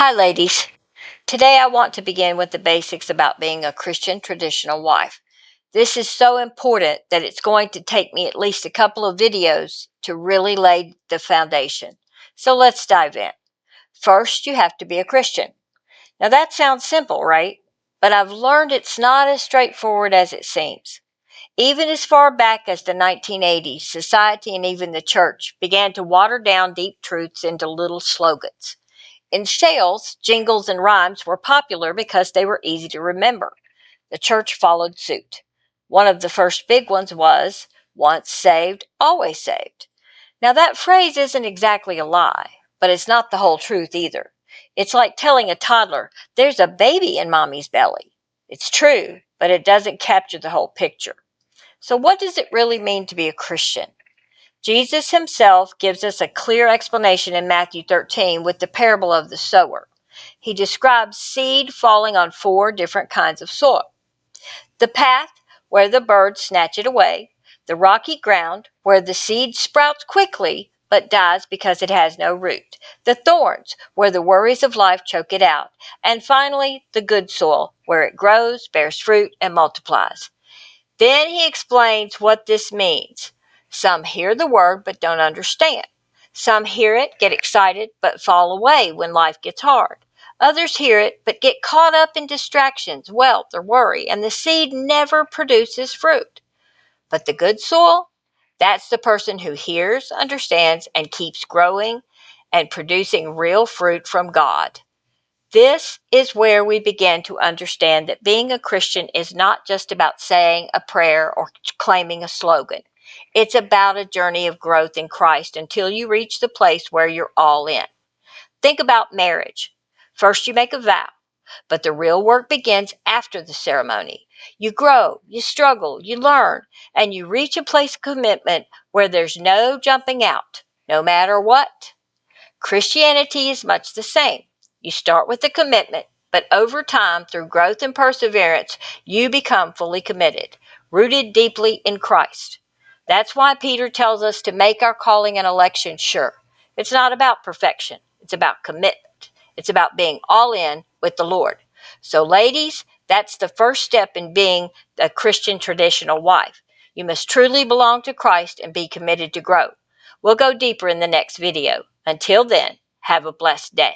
Hi, ladies. Today I want to begin with the basics about being a Christian traditional wife. This is so important that it's going to take me at least a couple of videos to really lay the foundation. So let's dive in. First, you have to be a Christian. Now that sounds simple, right? But I've learned it's not as straightforward as it seems. Even as far back as the 1980s, society and even the church began to water down deep truths into little slogans. In sales, jingles and rhymes were popular because they were easy to remember. The church followed suit. One of the first big ones was, once saved, always saved. Now, that phrase isn't exactly a lie, but it's not the whole truth either. It's like telling a toddler, there's a baby in mommy's belly. It's true, but it doesn't capture the whole picture. So, what does it really mean to be a Christian? Jesus himself gives us a clear explanation in Matthew 13 with the parable of the sower. He describes seed falling on four different kinds of soil. The path, where the birds snatch it away. The rocky ground, where the seed sprouts quickly but dies because it has no root. The thorns, where the worries of life choke it out. And finally, the good soil, where it grows, bears fruit, and multiplies. Then he explains what this means. Some hear the word but don't understand. Some hear it, get excited, but fall away when life gets hard. Others hear it but get caught up in distractions, wealth, or worry, and the seed never produces fruit. But the good soil, that's the person who hears, understands, and keeps growing and producing real fruit from God. This is where we begin to understand that being a Christian is not just about saying a prayer or claiming a slogan. It's about a journey of growth in Christ until you reach the place where you're all in. Think about marriage. First, you make a vow, but the real work begins after the ceremony. You grow, you struggle, you learn, and you reach a place of commitment where there's no jumping out, no matter what. Christianity is much the same. You start with a commitment, but over time, through growth and perseverance, you become fully committed, rooted deeply in Christ. That's why Peter tells us to make our calling and election sure. It's not about perfection, it's about commitment. It's about being all in with the Lord. So, ladies, that's the first step in being a Christian traditional wife. You must truly belong to Christ and be committed to grow. We'll go deeper in the next video. Until then, have a blessed day.